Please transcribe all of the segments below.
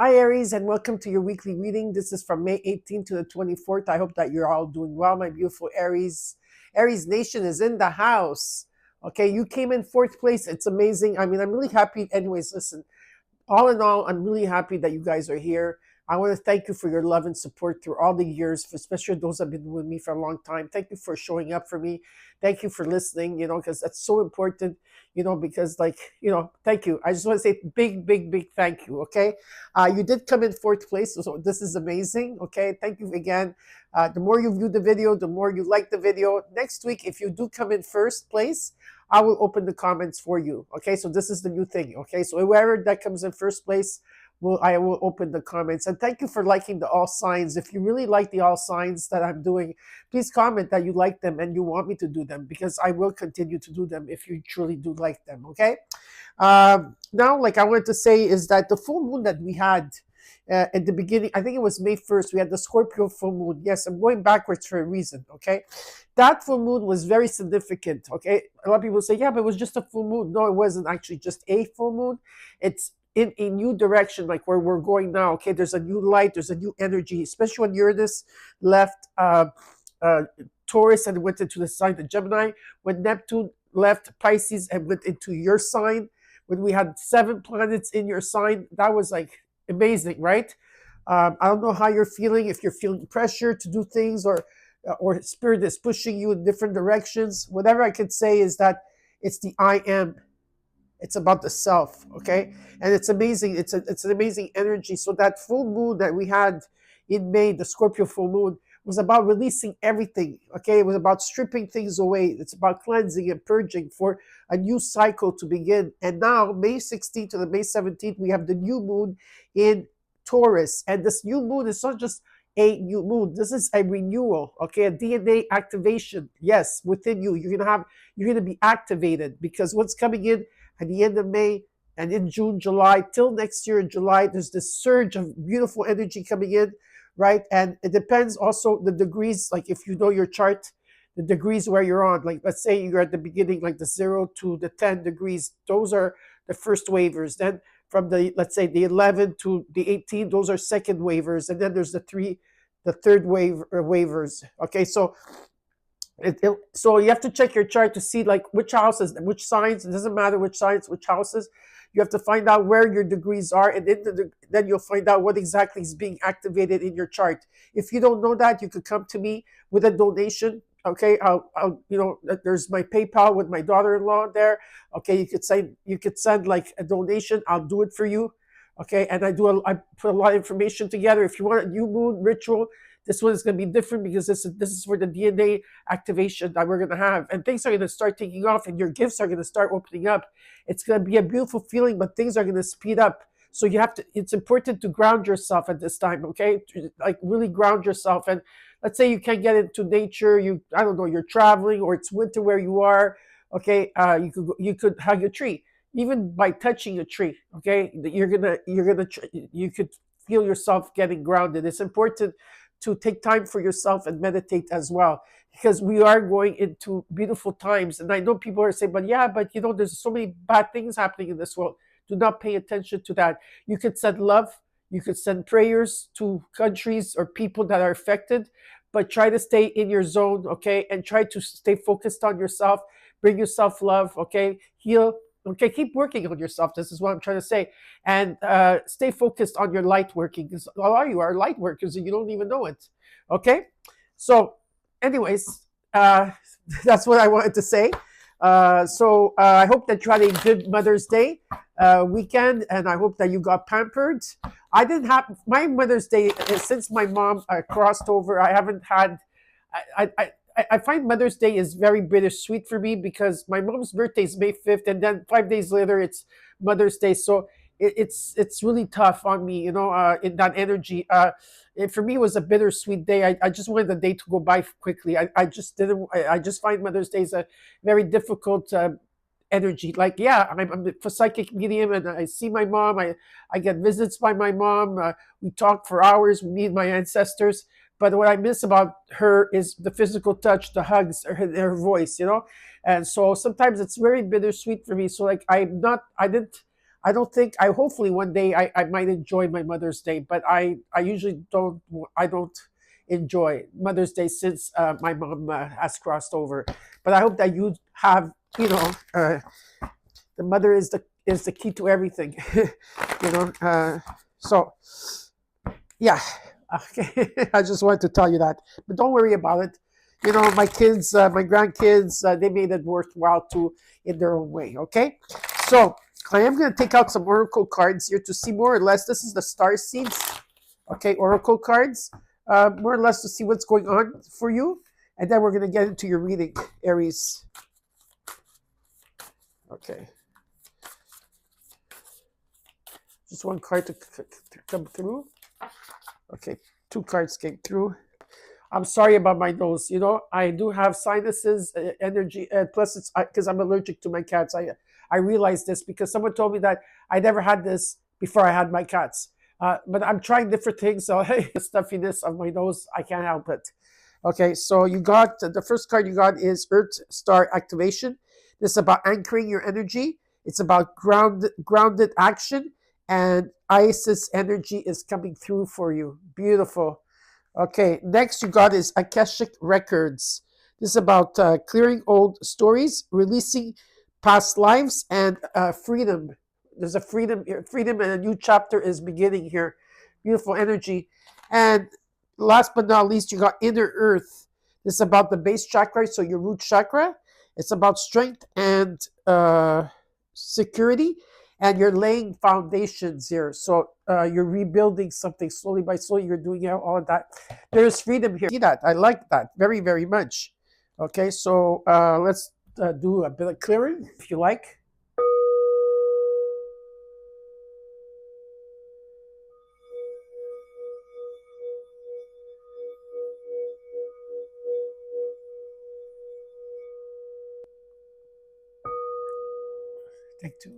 Hi, Aries, and welcome to your weekly reading. This is from May 18th to the 24th. I hope that you're all doing well, my beautiful Aries. Aries Nation is in the house. Okay, you came in fourth place. It's amazing. I mean, I'm really happy. Anyways, listen, all in all, I'm really happy that you guys are here. I want to thank you for your love and support through all the years, especially those that have been with me for a long time. Thank you for showing up for me. Thank you for listening, because that's so important, because, thank you. I just want to say big, big, big thank you, okay? You did come in fourth place, so this is amazing, okay? Thank you again. The more you view the video, the more you like the video. Next week, if you do come in first place, I will open the comments for you. Okay, so this is the new thing. Okay, so whoever that comes in first place, I will open the comments. And thank you for liking the all signs. If you really like the all signs that I'm doing, please comment that you like them and you want me to do them, because I will continue to do them if you truly do like them. Okay. Now, like I wanted to say, is that the full moon that we had at the beginning, I think it was May 1st, we had the Scorpio full moon. Yes, I'm going backwards for a reason, okay? That full moon was very significant, okay? A lot of people say, yeah, but it was just a full moon. No, it wasn't actually just a full moon. It's in a new direction, like where we're going now, okay? There's a new light, there's a new energy, especially when Uranus left uh, Taurus and went into the sign of Gemini, when Neptune left Pisces and went into your sign, when we had 7 planets in your sign. That was like amazing, right? I don't know how you're feeling, if you're feeling pressure to do things, or spirit is pushing you in different directions. Whatever I could say is that it's the I am. It's about the self, okay? And it's amazing. It's an amazing energy. So that full moon that we had in May, the Scorpio full moon, was about releasing everything, okay? It was about stripping things away. It's about cleansing and purging for a new cycle to begin. And now, May 16th to the May 17th, we have the new moon in Taurus. And this new moon is not just a new moon. This is a renewal, okay? A DNA activation. Yes, within you. You're gonna be activated, because what's coming in at the end of May and in June, July, till next year in July, there's this surge of beautiful energy coming in, right? And it depends also the degrees, like if you know your chart, the degrees where you're on. Like let's say you're at the beginning, like the 0 to the 10 degrees, those are the first wavers. Then from the, let's say the 11 to the 18, those are second wavers. And then there's the third wave wavers. Okay, so so you have to check your chart to see like which houses, which signs. It doesn't matter which signs, which houses. You have to find out where your degrees are, and then you'll find out what exactly is being activated in your chart. If you don't know that, you could come to me with a donation. Okay, there's my PayPal with my daughter-in-law there. Okay, you could send like a donation. I'll do it for you. Okay, and I put a lot of information together. If you want a new moon ritual, this one is going to be different, because this is for the DNA activation that we're going to have, and things are going to start taking off, and your gifts are going to start opening up. It's going to be a beautiful feeling, but things are going to speed up. So it's important to ground yourself at this time, okay? Like really ground yourself. And let's say you can't get into nature, I don't know, you're traveling, or it's winter where you are, okay? You could hug a tree, even by touching a tree, okay? You could feel yourself getting grounded. It's important to take time for yourself and meditate as well, because we are going into beautiful times. And I know people are saying, but yeah, but there's so many bad things happening in this world. Do not pay attention to that. You could send love, you could send prayers to countries or people that are affected, but try to stay in your zone, okay? And try to stay focused on yourself, bring yourself love, okay? Heal. Okay, keep working on yourself. This is what I'm trying to say. And stay focused on your light working, because a lot of you are light workers and you don't even know it. Okay? So, anyways, that's what I wanted to say. I hope that you had a good Mother's Day weekend, and I hope that you got pampered. I didn't have my Mother's Day since my mom crossed over. I haven't had. I find Mother's Day is very bittersweet for me, because my mom's birthday is May 5th, and then 5 days later it's Mother's Day. So it's really tough on me, in that energy. For me, it was a bittersweet day. I just wanted the day to go by quickly. I just didn't. I just find Mother's Day is a very difficult energy. Like, yeah, I'm a psychic medium, and I see my mom. I get visits by my mom. We talk for hours. We meet my ancestors. But what I miss about her is the physical touch, the hugs, her voice, And so sometimes it's very bittersweet for me. So like I I don't think I hopefully one day I might enjoy my Mother's Day, but I usually don't enjoy Mother's Day since my mom has crossed over. But I hope that you have, the mother is the key to everything. So yeah. Okay. I just wanted to tell you that, but don't worry about it. My kids, my grandkids, they made it worthwhile too in their own way. Okay, so I am going to take out some oracle cards here to see more or less. This is the star seeds. Okay, oracle cards, more or less to see what's going on for you, and then we're going to get into your reading, Aries. Okay, just one card to come through. Okay, two cards came through. I'm sorry about my nose. I do have sinuses, energy, and plus it's because I'm allergic to my cats. I realized this because someone told me that I never had this before I had my cats. But I'm trying different things, so the stuffiness of my nose, I can't help it. Okay, so you got the first card you got is Earth Star Activation. This is about anchoring your energy. It's about grounded action, and Isis energy is coming through for you. Beautiful. Okay, next you got is Akashic Records. This is about clearing old stories, releasing past lives, and freedom. There's a freedom, and a new chapter is beginning here. Beautiful energy. And last but not least, you got Inner Earth. This is about the base chakra, so your root chakra. It's about strength and security, and you're laying foundations here. So you're rebuilding something slowly by slowly. You're doing all of that. There's freedom here. See that? I like that very, very much. Okay, so let's do a bit of clearing, if you like. Take two.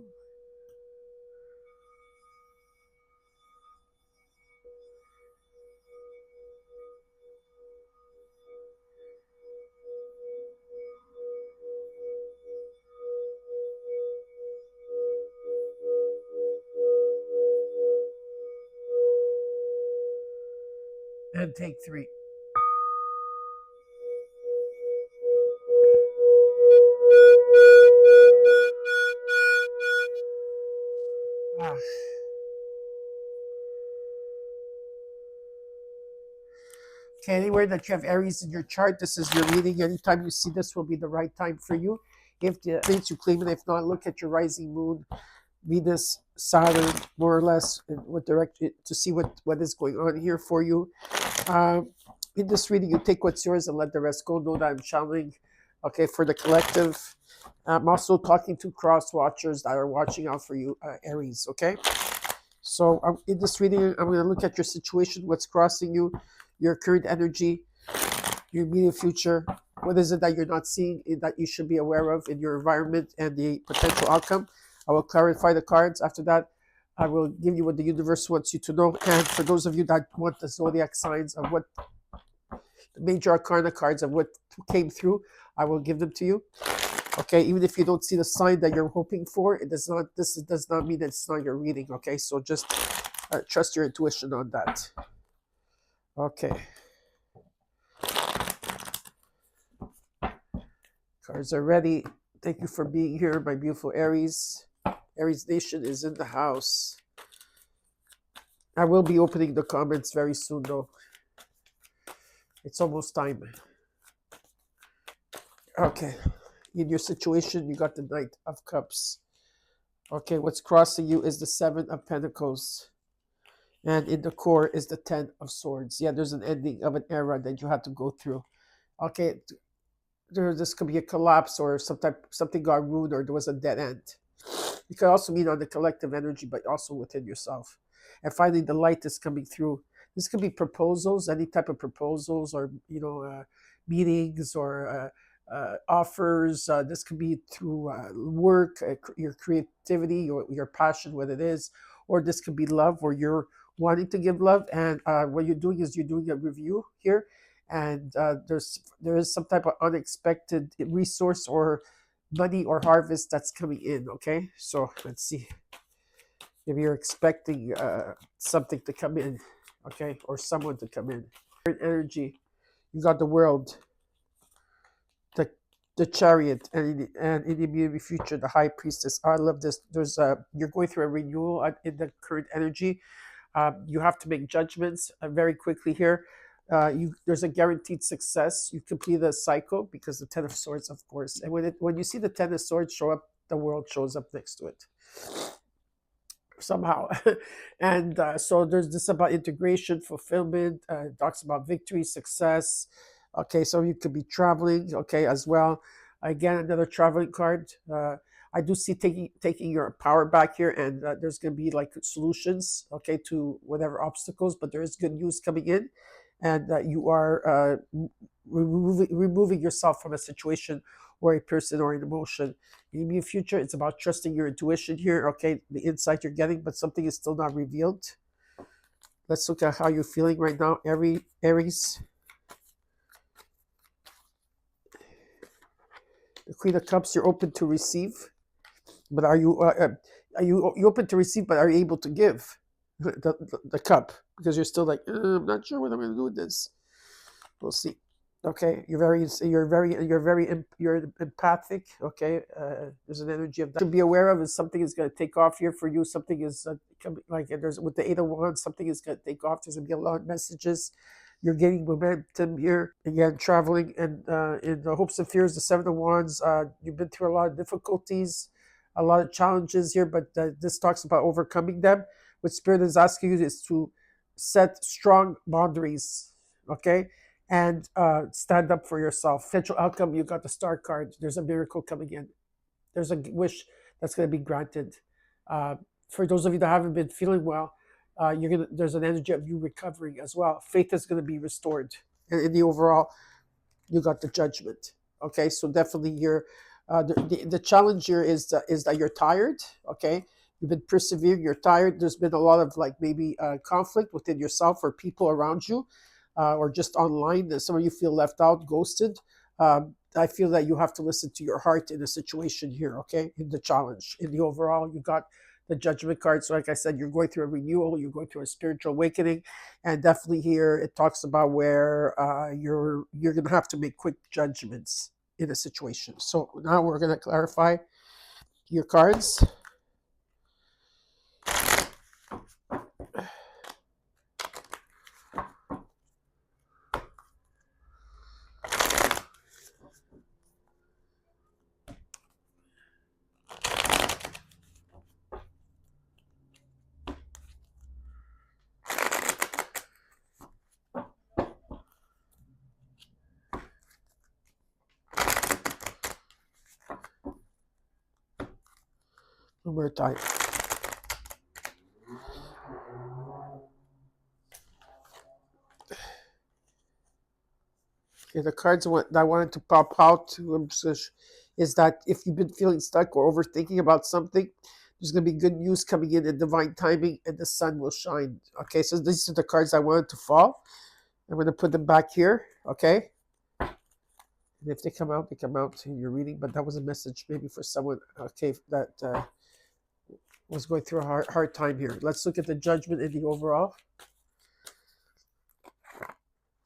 And take three. Ah. Okay, anywhere that you have Aries in your chart, this is your reading. Anytime you see this will be the right time for you. If the means you claim it, if not, look at your rising moon, Venus, Saturn, more or less, in what direction to see what is going on here for you. In this reading, you take what's yours and let the rest go. Know that I'm channeling, okay, for the collective. I'm also talking to cross watchers that are watching out for you, Aries, okay? So in this reading, I'm going to look at your situation, what's crossing you, your current energy, your immediate future. What is it that you're not seeing that you should be aware of in your environment and the potential outcome? I will clarify the cards. After that, I will give you what the universe wants you to know. And for those of you that want the zodiac signs of what the major arcana cards of what came through, I will give them to you. Okay, even if you don't see the sign that you're hoping for, it does not. This does not mean that it's not your reading. Okay, so just trust your intuition on that. Okay. Cards are ready. Thank you for being here, my beautiful Aries. Aries Nation is in the house. I will be opening the comments very soon, though. It's almost time. Okay. In your situation, you got the Knight of Cups. Okay, what's crossing you is the Seven of Pentacles. And in the core is the Ten of Swords. Yeah, there's an ending of an era that you have to go through. Okay, this could be a collapse or something got ruined or there was a dead end. It could also mean on the collective energy, but also within yourself. And finally, the light is coming through. This could be proposals, any type of proposals, or meetings or offers. This could be through work, your creativity, your passion, what it is, or this could be love, where you're wanting to give love, and what you're doing is you're doing a review here, and there is some type of unexpected resource or money or harvest that's coming in. Okay, so let's see. Maybe you're expecting something to come in, okay, or someone to come in. Energy, you got the world, the the chariot, and in the immediate future, the high priestess. I love this. There's you're going through a renewal in the current energy. You have to make judgments very quickly here. There's a guaranteed success. You complete a cycle because the Ten of Swords, of course. And when you see the Ten of Swords show up, the world shows up next to it somehow. And so there's this about integration, fulfillment, talks about victory, success. Okay, so you could be traveling, okay, as well. Again, another traveling card. I do see taking your power back here, and there's going to be like solutions, okay, to whatever obstacles, but there is good news coming in, and you are removing yourself from a situation or a person or an emotion. In the near future, it's about trusting your intuition here, okay, the insight you're getting, but something is still not revealed. Let's look at how you're feeling right now, Aries. The Queen of Cups, you're open to receive, but are you open to receive, but are you able to give the cup? Because you're still like, I'm not sure what I'm going to do with this. We'll see. Okay, you're empathic. Okay, there's an energy of that to be aware of. Is something is going to take off here for you. Something is like there's with the Eight of Wands. Something is going to take off. There's going to be a lot of messages. You're gaining momentum here again, traveling, and in the hopes and fears. The Seven of Wands. You've been through a lot of difficulties, a lot of challenges here, but this talks about overcoming them. What Spirit is asking you is to set strong boundaries. Okay, and stand up for yourself. Potential outcome, you got the Star card. There's a miracle coming in. There's a wish that's going to be granted. For those of you that haven't been feeling well, there's an energy of you recovering as well. Faith is going to be restored. And in the overall, you got the Judgment. Okay, so definitely the challenge here is that you're tired. Okay, you've been persevering. You're tired. There's been a lot of like maybe conflict within yourself or people around you, or just online. That some of you feel left out, ghosted. I feel that you have to listen to your heart in a situation here. Okay, in the challenge, in the overall, you got the Judgment card. So like I said, you're going through a renewal, you're going through a spiritual awakening, and definitely here it talks about where you're going to have to make quick judgments in a situation. So now we're going to clarify your cards. One more time. Okay, the cards that I wanted to pop out is that if you've been feeling stuck or overthinking about something, there's going to be good news coming in divine timing, and the sun will shine. Okay, so these are the cards I wanted to fall. I'm going to put them back here. Okay. And if they come out in your reading. But that was a message maybe for someone, okay, that was going through a hard time here. Let's look at the Judgment in the overall.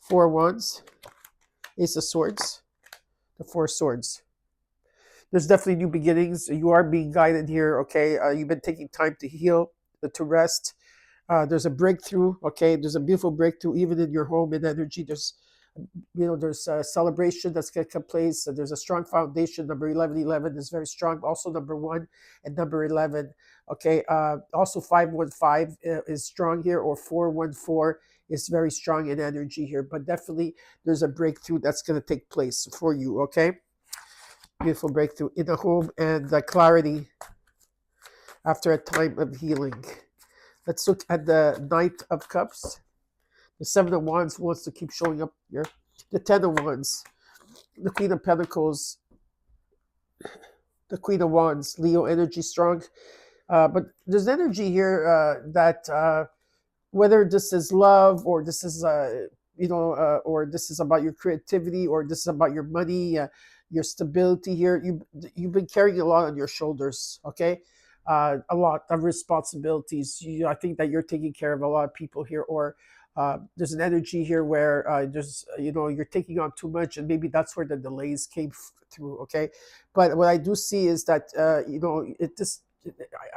4 Wands, Ace of Swords, the 4 Swords. There's definitely new beginnings. You are being guided here, okay? You've been taking time to heal, to rest. There's a breakthrough, okay? There's a beautiful breakthrough even in your home and energy. There's a celebration that's going to take place. There's a strong foundation. Number 1111 is very strong. Also number 1 and number 11. Okay. Also 515 is strong here, or 414 is very strong in energy here. But definitely there's a breakthrough that's going to take place for you. Okay. Beautiful breakthrough in the home and the clarity after a time of healing. Let's look at the Knight of Cups. The 7 of Wands wants to keep showing up here. The 10 of Wands, the Queen of Pentacles, the Queen of Wands, Leo energy strong. But there's energy here that whether this is love or this is, or this is about your creativity or this is about your money, your stability here. You've been carrying a lot on your shoulders, okay? a lot of responsibilities. I think that you're taking care of a lot of people here, or there's an energy here where there's you're taking on too much, and maybe that's where the delays came through. Okay, but what I do see is that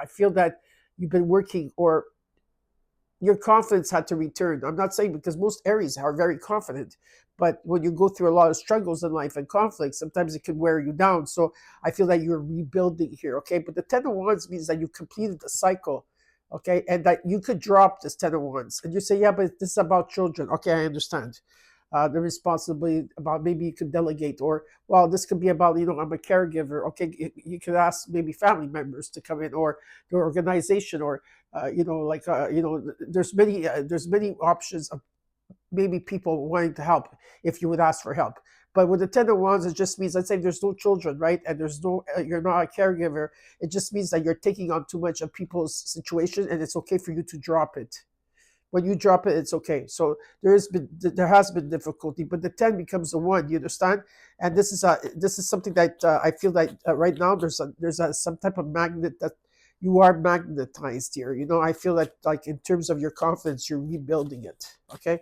I feel that you've been working, or your confidence had to return. I'm not saying, because most Aries are very confident, but when you go through a lot of struggles in life and conflicts, sometimes it can wear you down. So I feel that you're rebuilding here, okay? But the Ten of Wands means that you completed the cycle, okay? And that you could drop this Ten of Wands. And you say, yeah, but this is about children. Okay, I understand. The responsibility about, maybe you could delegate, or, well, this could be about, I'm a caregiver. Okay, you could ask maybe family members to come in, or the organization, or there's many options of maybe people wanting to help if you would ask for help. But with the Ten of Wands, it just means, let's say there's no children, right? And you're not a caregiver. It just means that you're taking on too much of people's situation, and it's okay for you to drop it. When you drop it, it's okay. So there has been difficulty, but the 10 becomes a 1. You understand? And this is something that I feel that right now there's some type of magnet that you are magnetized here. I feel that, like, in terms of your confidence, you're rebuilding it. Okay,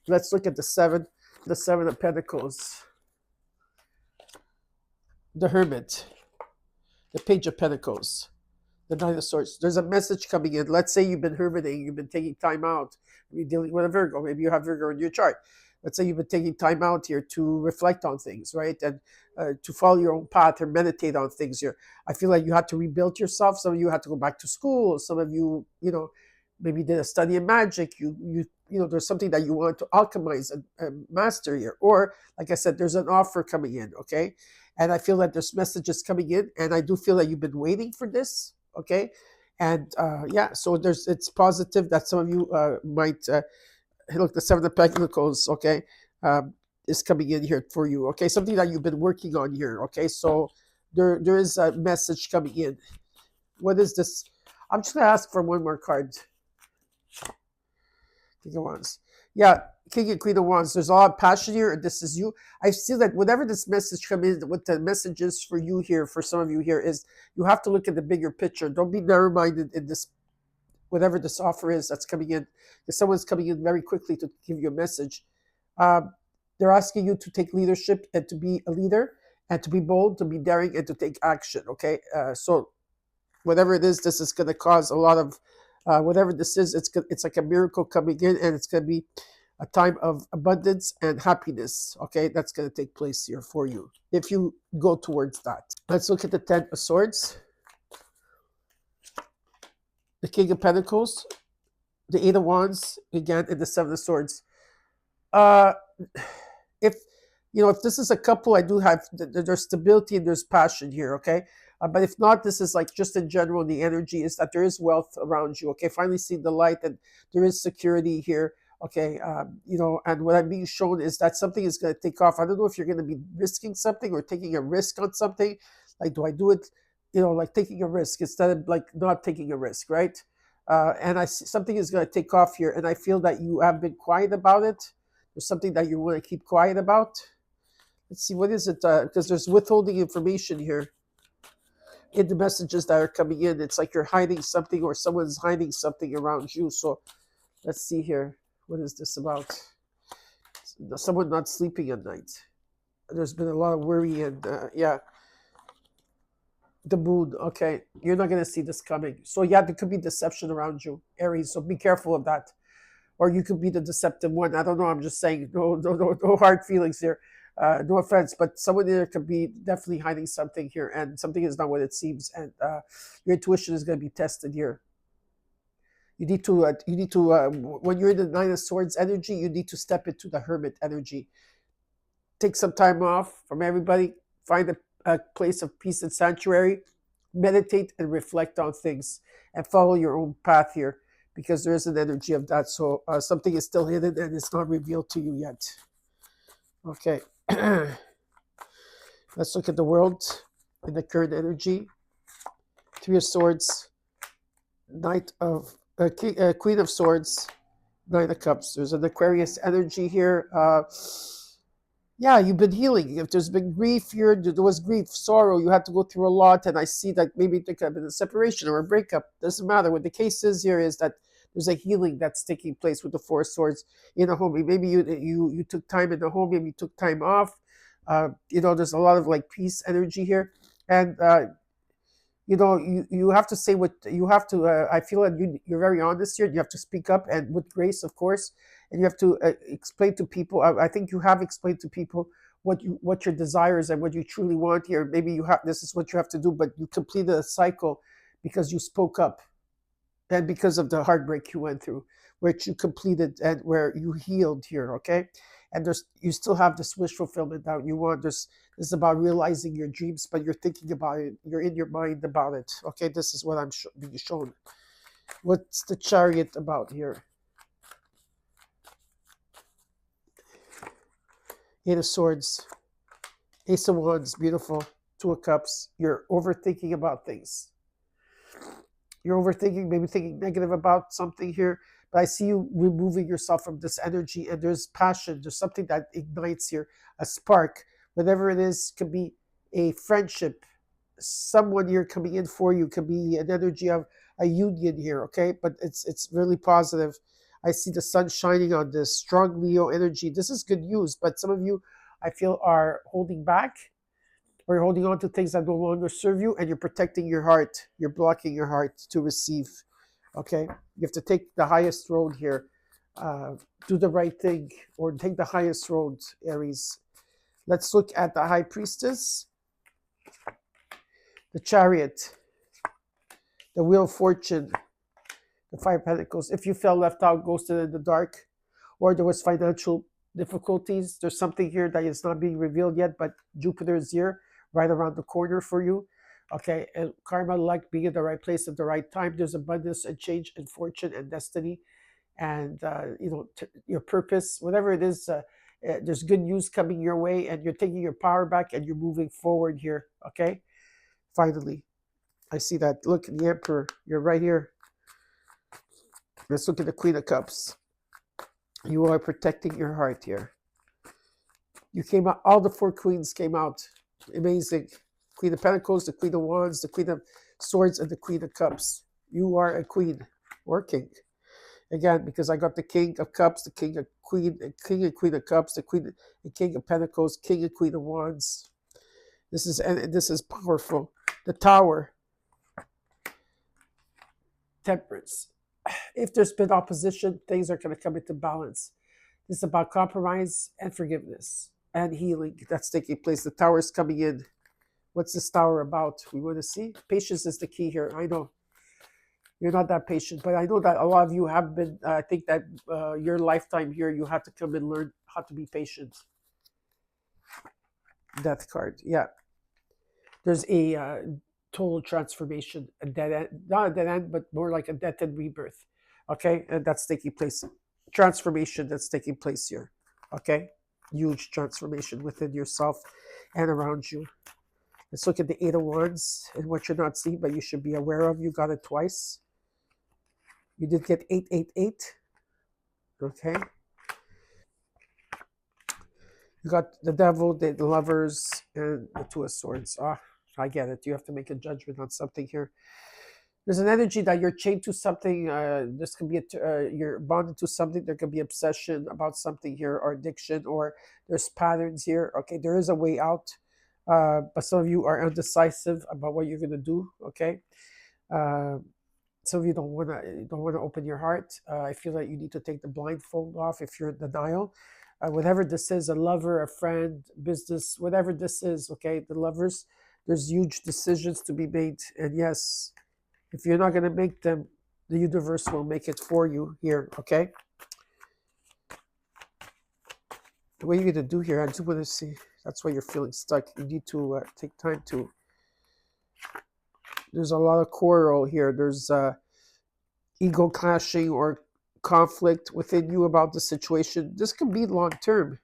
let's look at the 7, the 7 of Pentacles, the Hermit, the Page of Pentacles, the Nine of Swords. There's a message coming in. Let's say you've been hermiting, you've been taking time out, you're dealing with a Virgo. Maybe you have Virgo in your chart. Let's say you've been taking time out here to reflect on things, right? And to follow your own path or meditate on things here. I feel like you had to rebuild yourself. Some of you had to go back to school. Some of you, maybe did a study in magic. There's something that you want to alchemize and master here. Or, like I said, there's an offer coming in, okay? And I feel that there's messages coming in, and I do feel that you've been waiting for this, okay? And so it's positive that some of you might look, the 7 of Pentacles, okay, is coming in here for you, okay? Something that you've been working on here, okay? So there is a message coming in. What is this? I'm just gonna ask for one more card. King of Wands. Yeah, King and Queen of Wands. There's a lot of passion here, and this is you. I see that whenever this message comes in, what the message is for you here, for some of you here, is you have to look at the bigger picture. Don't be narrow-minded in this, whatever this offer is that's coming in. If someone's coming in very quickly to give you a message, they're asking you to take leadership and to be a leader, and to be bold, to be daring, and to take action, okay? So whatever it is, this is going to cause a lot of, whatever this is, it's like a miracle coming in, and it's going to be a time of abundance and happiness, okay? That's going to take place here for you if you go towards that. Let's look at the 10 of Swords, the King of Pentacles, the 8 of Wands, again, and the 7 of Swords. If this is a couple, I do have, there's stability and there's passion here, okay? But if not, this is like just in general, the energy is that there is wealth around you, okay? Finally see the light, and there is security here, okay? And what I'm being shown is that something is going to take off. I don't know if you're going to be risking something or taking a risk on something. Like, do I do it, like taking a risk instead of like not taking a risk, right? And I see something is going to take off here, and I feel that you have been quiet about it. There's something that you want to keep quiet about. Let's see, what is it? Because there's withholding information here in the messages that are coming in. It's like you're hiding something, or someone's hiding something around you. So let's see here. What is this about? Someone not sleeping at night. There's been a lot of worry, and the moon. Okay, you're not going to see this coming. So yeah, there could be deception around you, Aries. So be careful of that. Or you could be the deceptive one. I don't know. I'm just saying, no hard feelings here. No offense, but someone there could be definitely hiding something here, and something is not what it seems, and your intuition is going to be tested here. You need to when you're in the 9 of Swords energy, you need to step into the Hermit energy. Take some time off from everybody. Find a place of peace and sanctuary. Meditate and reflect on things, and follow your own path here, because there is an energy of that. So something is still hidden, and it's not revealed to you yet. Okay. Let's look at the world in the current energy. 3 of Swords, Queen of Swords, 9 of Cups. There's an Aquarius energy here. Yeah, you've been healing. If there's been grief here, there was grief, sorrow, you had to go through a lot, and I see that maybe there could have been a separation or a breakup. Doesn't matter. What the case is here is that there's a healing that's taking place with the Four of Swords in a home. Maybe you took time in the home, maybe you took time off. There's a lot of like peace energy here, and you have to say what you have to. I feel that you're very honest here. You have to speak up and with grace, of course, and you have to explain to people. I think you have explained to people what your desires and what you truly want here. Maybe you have this is what you have to do, but you completed a cycle because you spoke up and because of the heartbreak you went through, which you completed and where you healed here, okay? And there's you still have this wish fulfillment that you want. This is about realizing your dreams, but you're thinking about it. You're in your mind about it. Okay, this is what I'm being shown. What's the Chariot about here? Eight of Swords, Ace of Wands, beautiful. Two of Cups. You're overthinking about things. You're overthinking, maybe thinking negative about something here, but I see you removing yourself from this energy, and there's passion. There's something that ignites here, a spark. Whatever it is, could be a friendship, someone here coming in for you, could be an energy of a union here, okay? But it's really positive. I see the sun shining on this strong Leo energy. This is good news, but some of you, I feel, are holding back or you're holding on to things that no longer serve you, and you're protecting your heart. You're blocking your heart to receive. Okay, you have to take the highest road here. Uh, do the right thing, or take the highest road, Aries. Let's look at the High Priestess, the Chariot, the Wheel of Fortune, the Five Pentacles. If you felt left out, ghosted in the dark, or there was financial difficulties, there's something here that is not being revealed yet, but Jupiter is here, right around the corner for you. Okay, and karma, like being in the right place at the right time. There's abundance and change and fortune and destiny, and your purpose, whatever it is. There's good news coming your way, and you're taking your power back, and you're moving forward here. Okay, finally, I see that. Look, the Emperor, you're right here. Let's look at the Queen of Cups. You are protecting your heart here. You came out, all the four queens came out. Amazing. Queen of Pentacles, the Queen of Wands, the Queen of Swords, and the Queen of Cups. You are a queen or king. Again, because I got the King of Cups, the King of Queen, and King and Queen of Cups, the Queen and King of Pentacles, King and Queen of Wands. This is powerful. The Tower, Temperance. If there's been opposition, things are going to come into balance. This is about compromise and forgiveness and healing that's taking place. The Tower is coming in. What's this Tower about? We want to see. Patience is the key here. I know you're not that patient, but I know that a lot of you have been. I think that your lifetime here, you have to come and learn how to be patient. Death card. Yeah. There's a total transformation, a dead end, not a dead end, but more like a death and rebirth. Okay, and that's taking place. Transformation that's taking place here. Okay, huge transformation within yourself and around you. Let's look at the Eight of Wands and what you're not seeing, but you should be aware of. You got it twice. You did get 888. Okay. You got the Devil, the Lovers, and the Two of Swords. I get it. You have to make a judgment on something here. There's an energy that you're chained to something. This could be you're bonded to something. There could be obsession about something here, or addiction, or there's patterns here. Okay, there is a way out, but some of you are undecisive about what you're gonna do. Okay, some of you don't wanna open your heart. I feel like you need to take the blindfold off if you're in denial. Whatever this is, a lover, a friend, business, whatever this is. Okay, the lovers. There's huge decisions to be made, and yes, if you're not going to make them, the universe will make it for you here, okay? What are you going to do here? I just want to see. That's why you're feeling stuck. You need to take time to. There's a lot of quarrel here. There's ego clashing or conflict within you about the situation. This can be long term.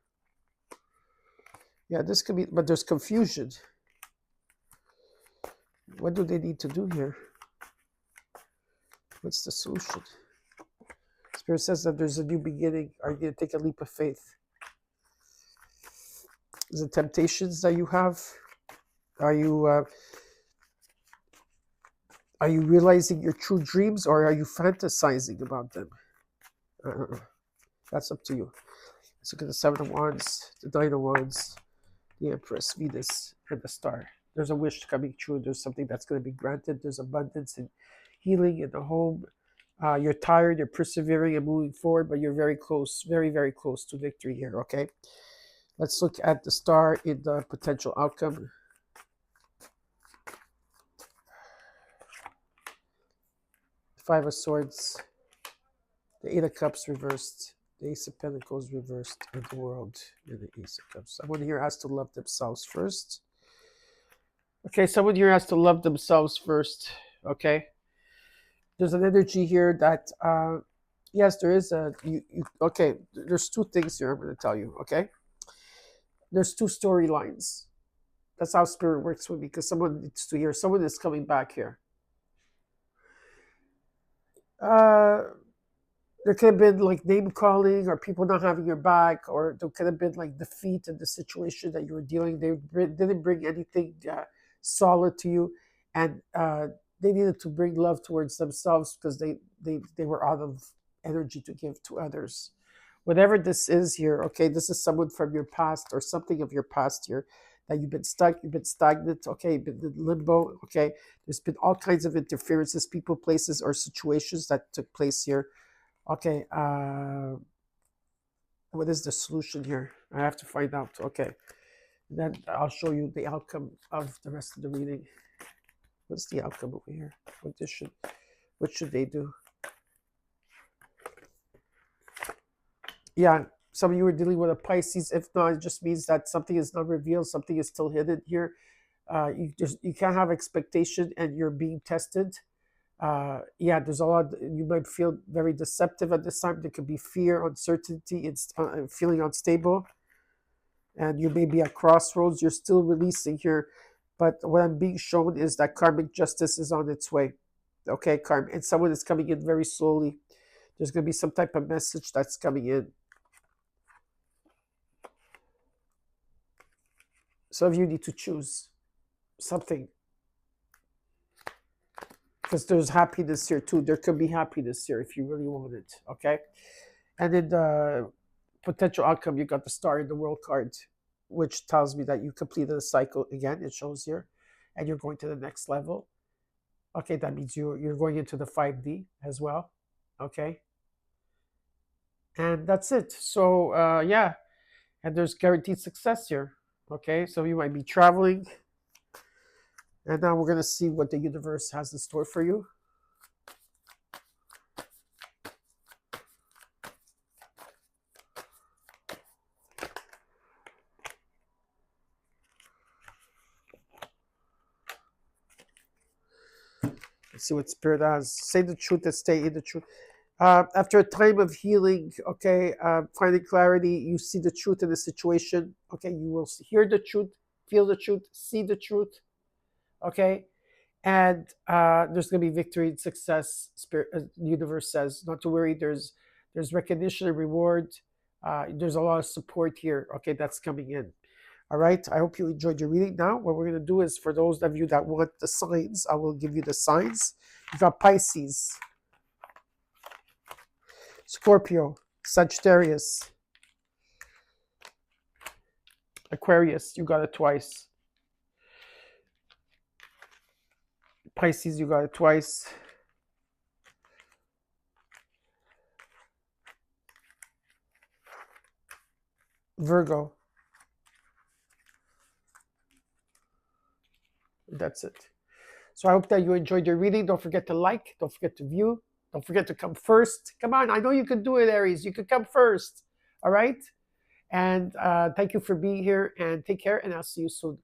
Yeah, this could be, but there's confusion. What do they need to do here? What's the solution? Spirit says that there's a new beginning. Are you going to take a leap of faith? The temptations that you have, are you realizing your true dreams, or are you fantasizing about them? That's up to you. Let's look at the Seven of Wands, the Nine of Wands, the Empress, Venus, and the Star. There's a wish coming true. There's something that's going to be granted. There's abundance and healing in the home. You're tired, you're persevering and moving forward, but you're very close, very, very close to victory here, okay? Let's look at the Star in the potential outcome. Five of Swords, the Eight of Cups reversed, the Ace of Pentacles reversed, and the World and the Ace of Cups. Someone here has to love themselves first. Okay, someone here has to love themselves first, okay? There's an energy here that, yes, there is okay, there's two things here I'm going to tell you, okay? There's two storylines. That's how Spirit works with me, because someone needs to hear. Someone is coming back here. There could have been like name calling, or people not having your back, or there could have been like defeat in the situation that you were dealing. They didn't bring anything solid to you, and they needed to bring love towards themselves because they were out of energy to give to others. Whatever this is here, okay, this is someone from your past or something of your past here that you've been stuck, you've been stagnant, okay, you've been in limbo, okay. There's been all kinds of interferences, people, places, or situations that took place here. Okay, what is the solution here? I have to find out. Okay, then I'll show you the outcome of the rest of the reading. What's the outcome over here? What should they do? Yeah, some of you are dealing with a Pisces. If not, it just means that something is not revealed, something is still hidden here. You can't have expectation, and you're being tested. Yeah, there's a lot. You might feel very deceptive at this time. There could be fear, uncertainty, and feeling unstable, and you may be at crossroads. You're still releasing here, but what I'm being shown is that karmic justice is on its way. Okay, karma, and someone is coming in very slowly. There's going to be some type of message that's coming in. Some of you need to choose something, because there's happiness here too. There could be happiness here if you really want it, okay? And in the potential outcome, you got the Star in the World card, which tells me that you completed a cycle again. It shows here, and you're going to the next level. Okay, that means you're going into the 5D as well, okay? And that's it. So yeah, and there's guaranteed success here, okay? So you might be traveling. And now we're going to see what the universe has in store for you. Let's see what Spirit has. Say the truth and stay in the truth. After a time of healing, okay, finding clarity, you see the truth in the situation. Okay, you will hear the truth, feel the truth, see the truth. Okay, and there's going to be victory and success. Spirit, the universe says, not to worry. There's recognition and reward. There's a lot of support here. Okay, that's coming in. All right. I hope you enjoyed your reading. Now, what we're going to do is, for those of you that want the signs, I will give you the signs. You got Pisces, Scorpio, Sagittarius, Aquarius. You got it twice. Pisces, you got it twice. Virgo. That's it. So I hope that you enjoyed your reading. Don't forget to like. Don't forget to view. Don't forget to come first. Come on. I know you can do it, Aries. You can come first. All right? And thank you for being here. And take care. And I'll see you soon.